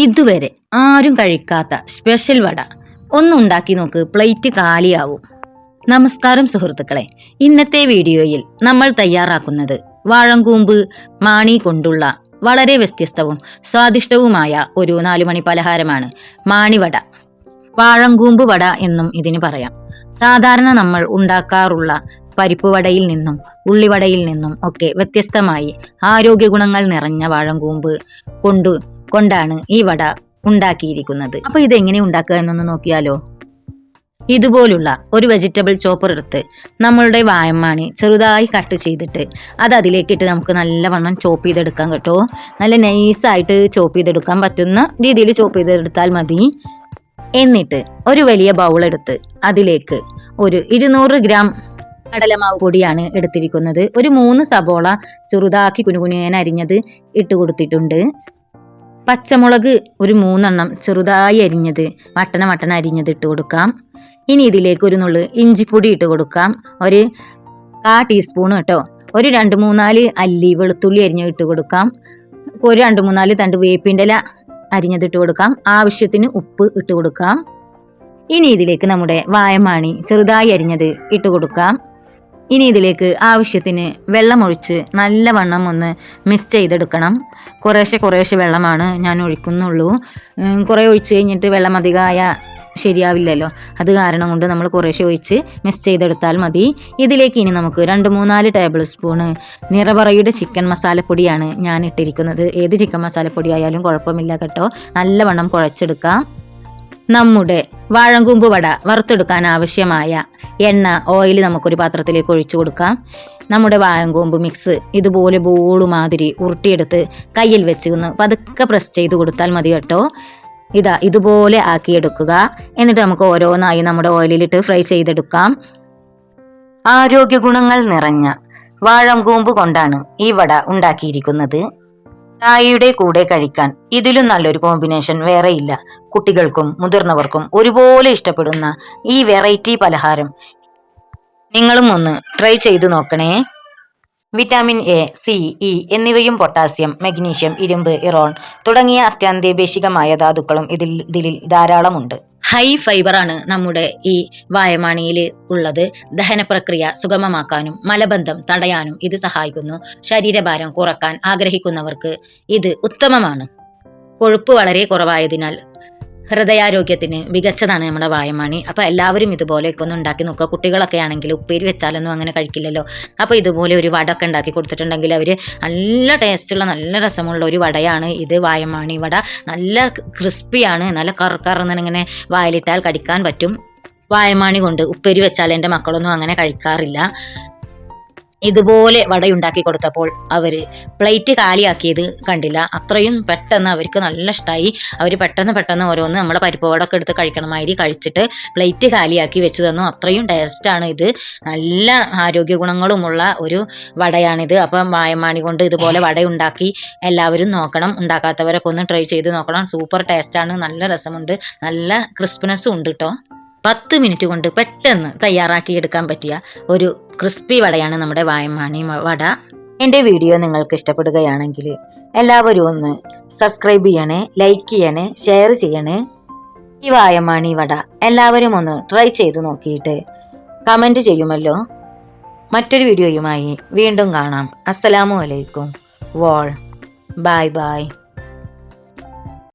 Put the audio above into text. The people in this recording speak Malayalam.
ഇതുവരെ ആരും കഴിക്കാത്ത സ്പെഷ്യൽ വട ഒന്നുണ്ടാക്കി നോക്ക്, പ്ലേറ്റ് കാലിയാവും. നമസ്കാരം സുഹൃത്തുക്കളെ, ഇന്നത്തെ വീഡിയോയിൽ നമ്മൾ തയ്യാറാക്കുന്നത് വാഴങ്കൂമ്പ് മാണി കൊണ്ടുള്ള വളരെ വ്യത്യസ്തവും സ്വാദിഷ്ടവുമായ ഒരു 4 മണി പലഹാരമാണ് മാണിവട. വാഴങ്കൂമ്പ് വട എന്നും ഇതിന് പറയാം. സാധാരണ നമ്മൾ ഉണ്ടാക്കാറുള്ള പരിപ്പ് വടയിൽ നിന്നും ഉള്ളിവടയിൽ നിന്നും ഒക്കെ വ്യത്യസ്തമായി ആരോഗ്യ ഗുണങ്ങൾ നിറഞ്ഞ വാഴങ്കൂമ്പ് കൊണ്ടാണ് ഈ വട ഉണ്ടാക്കിയിരിക്കുന്നത്. അപ്പൊ ഇതെങ്ങനെ ഉണ്ടാക്കുക എന്നൊന്ന് നോക്കിയാലോ. ഇതുപോലുള്ള ഒരു വെജിറ്റബിൾ ചോപ്പർ എടുത്ത് നമ്മളുടെ വാഴമാണി ചെറുതായി കട്ട് ചെയ്തിട്ട് അത് അതിലേക്കിട്ട് നമുക്ക് നല്ലവണ്ണം ചോപ്പ് ചെയ്തെടുക്കാം കേട്ടോ. നല്ല നൈസായിട്ട് ചോപ്പ് ചെയ്തെടുക്കാൻ പറ്റുന്ന രീതിയിൽ ചോപ്പ് ചെയ്തെടുത്താൽ മതി. എന്നിട്ട് ഒരു വലിയ ബൗൾ എടുത്ത് അതിലേക്ക് ഒരു 200 ഗ്രാം കടലമാവ് പൊടിയാണ് എടുത്തിരിക്കുന്നത്. ഒരു 3 സബോള ചെറുതാക്കി കുനുകുനേന അരിഞ്ഞത് ഇട്ട് കൊടുത്തിട്ടുണ്ട്. പച്ചമുളക് ഒരു 3 എണ്ണം ചെറുതായി അരിഞ്ഞത് വട്ടന അരിഞ്ഞത് ഇട്ട് കൊടുക്കാം. ഇനി ഇതിലേക്ക് ഒരു നുള്ളു ഇഞ്ചിപ്പൊടി ഇട്ട് കൊടുക്കാം, ഒരു 1/4 ടീസ്പൂൺ കേട്ടോ. ഒരു 2-3 അല്ലി വെളുത്തുള്ളി അരിഞ്ഞ് ഇട്ട് കൊടുക്കാം. ഒരു 2-3 തണ്ട് വേപ്പിൻ്റെ ഇല അരിഞ്ഞത് ഇട്ട് കൊടുക്കാം. ആവശ്യത്തിന് ഉപ്പ് ഇട്ട് കൊടുക്കാം. ഇനി ഇതിലേക്ക് നമ്മുടെ വാഴമാണി ചെറുതായി അരിഞ്ഞത് ഇട്ട് കൊടുക്കാം. ഇനി ഇതിലേക്ക് ആവശ്യത്തിന് വെള്ളമൊഴിച്ച് നല്ലവണ്ണം ഒന്ന് മിക്സ് ചെയ്തെടുക്കണം. കുറേശ്ശെ വെള്ളമാണ് ഞാൻ ഒഴിക്കുന്നുള്ളൂ. കുറേ ഒഴിച്ച് കഴിഞ്ഞിട്ട് വെള്ളം അധികമായ ശരിയാവില്ലല്ലോ. അത് കാരണം കൊണ്ട് നമ്മൾ കുറേശ്ശെ ഒഴിച്ച് മിക്സ് ചെയ്തെടുത്താൽ മതി. ഇതിലേക്ക് ഇനി നമുക്ക് 2-3 ടേബിൾ സ്പൂണ് നിറപറയുടെ ചിക്കൻ മസാലപ്പൊടിയാണ് ഞാൻ ഇട്ടിരിക്കുന്നത്. ഏത് ചിക്കൻ മസാലപ്പൊടി ആയാലും കുഴപ്പമില്ല കേട്ടോ. നല്ലവണ്ണം കുഴച്ചെടുക്കാം. നമ്മുടെ വാഴങ്കൂമ്പ് വട വറുത്തെടുക്കാൻ ആവശ്യമായ എണ്ണ ഓയിൽ നമുക്കൊരു പാത്രത്തിലേക്ക് ഒഴിച്ചു കൊടുക്കാം. നമ്മുടെ വാഴങ്കൂമ്പ് മിക്സ് ഇതുപോലെ ബോള് മാതിരി ഉരുട്ടിയെടുത്ത് കയ്യിൽ വെച്ച് ഒന്ന് പതുക്കെ പ്രസ് ചെയ്ത് കൊടുത്താൽ മതി കേട്ടോ. ഇതുപോലെ ആക്കിയെടുക്കുക. എന്നിട്ട് നമുക്ക് ഓരോന്നായി നമ്മുടെ ഓയിലിട്ട് ഫ്രൈ ചെയ്തെടുക്കാം. ആരോഗ്യ ഗുണങ്ങൾ നിറഞ്ഞ വാഴങ്കൂമ്പ് കൊണ്ടാണ് ഈ വട ഉണ്ടാക്കിയിരിക്കുന്നത്. ചായയുടെ കൂടെ കഴിക്കാൻ ഇതിലും നല്ലൊരു കോമ്പിനേഷൻ വേറെയില്ല. കുട്ടികൾക്കും മുതിർന്നവർക്കും ഒരുപോലെ ഇഷ്ടപ്പെടുന്ന ഈ വെറൈറ്റി പലഹാരം നിങ്ങളും ഒന്ന് ട്രൈ ചെയ്തു നോക്കണേ. വിറ്റാമിൻ എ, സി, ഇ എന്നിവയും പൊട്ടാസ്യം, മഗ്നീഷ്യം, ഇരുമ്പ്, ഇറോൺ തുടങ്ങിയ അത്യന്താപേക്ഷിതമായ ധാതുക്കളും ഇതിൽ ധാരാളമുണ്ട്. ഹൈ ഫൈബറാണ് നമ്മുടെ ഈ വാഴമാണിയിൽ ഉള്ളത്. ദഹന പ്രക്രിയ സുഗമമാക്കാനും മലബന്ധം തടയാനും ഇത് സഹായിക്കുന്നു. ശരീരഭാരം കുറക്കാൻ ആഗ്രഹിക്കുന്നവർക്ക് ഇത് ഉത്തമമാണ്. കൊഴുപ്പ് വളരെ കുറവായതിനാൽ ഹൃദയാരോഗ്യത്തിന് മികച്ചതാണ് നമ്മുടെ വാഴമാണി. അപ്പോൾ എല്ലാവരും ഇതുപോലെയൊക്കെ ഒന്ന് ഉണ്ടാക്കി നോക്കുക. കുട്ടികളൊക്കെ ആണെങ്കിൽ ഉപ്പേരി വെച്ചാലൊന്നും അങ്ങനെ കഴിക്കില്ലല്ലോ. അപ്പോൾ ഇതുപോലെ ഒരു വടയൊക്കെ ഉണ്ടാക്കി കൊടുത്തിട്ടുണ്ടെങ്കിൽ അവർ നല്ല ടേസ്റ്റുള്ള നല്ല രസമുള്ള ഒരു വടയാണ് ഇത്. വാഴമാണി വട നല്ല ക്രിസ്പിയാണ്. നല്ല കറന്നിങ്ങനെ വായിലിട്ടാൽ കടിക്കാൻ പറ്റും. വാഴമാണി കൊണ്ട് ഉപ്പേരി വെച്ചാൽ എൻ്റെ മക്കളൊന്നും അങ്ങനെ കഴിക്കാറില്ല. ഇതുപോലെ വടയുണ്ടാക്കി കൊടുത്തപ്പോൾ അവർ പ്ലേറ്റ് കാലിയാക്കിയത് കണ്ടില്ല. അത്രയും പെട്ടെന്ന് അവർക്ക് നല്ല ഇഷ്ടമായി. അവർ പെട്ടെന്ന് ഓരോന്ന് നമ്മുടെ പരിപ്പ് വടയൊക്കെ എടുത്ത് കഴിക്കണമാതിരി കഴിച്ചിട്ട് പ്ലേറ്റ് കാലിയാക്കി വെച്ച് തന്നു. അത്രയും ടേസ്റ്റാണ് ഇത്. നല്ല ആരോഗ്യ ഗുണങ്ങളുമുള്ള ഒരു വടയാണിത്. അപ്പം വാഴമാണി കൊണ്ട് ഇതുപോലെ വടയുണ്ടാക്കി എല്ലാവരും നോക്കണം. ഉണ്ടാക്കാത്തവരൊക്കെ ഒന്ന് ട്രൈ ചെയ്ത് നോക്കണം. സൂപ്പർ ടേസ്റ്റാണ്. നല്ല രസമുണ്ട്. നല്ല ക്രിസ്പിനെസ്സും ഉണ്ട് കേട്ടോ. 10 മിനിറ്റ് കൊണ്ട് പെട്ടെന്ന് തയ്യാറാക്കിയെടുക്കാൻ പറ്റിയ ഒരു ക്രിസ്പി വടയാണ് നമ്മുടെ വാഴമാണി വട. എൻ്റെ വീഡിയോ നിങ്ങൾക്ക് ഇഷ്ടപ്പെടുകയാണെങ്കിൽ എല്ലാവരും ഒന്ന് സബ്സ്ക്രൈബ് ചെയ്യണേ, ലൈക്ക് ചെയ്യണേ, ഷെയർ ചെയ്യണേ. ഈ വാഴമാണി വട എല്ലാവരും ഒന്ന് ട്രൈ ചെയ്ത് നോക്കിയിട്ട് കമൻറ്റ് ചെയ്യുമല്ലോ. മറ്റൊരു വീഡിയോയുമായി വീണ്ടും കാണാം. അസ്സലാമു അലൈക്കും. ബൈ.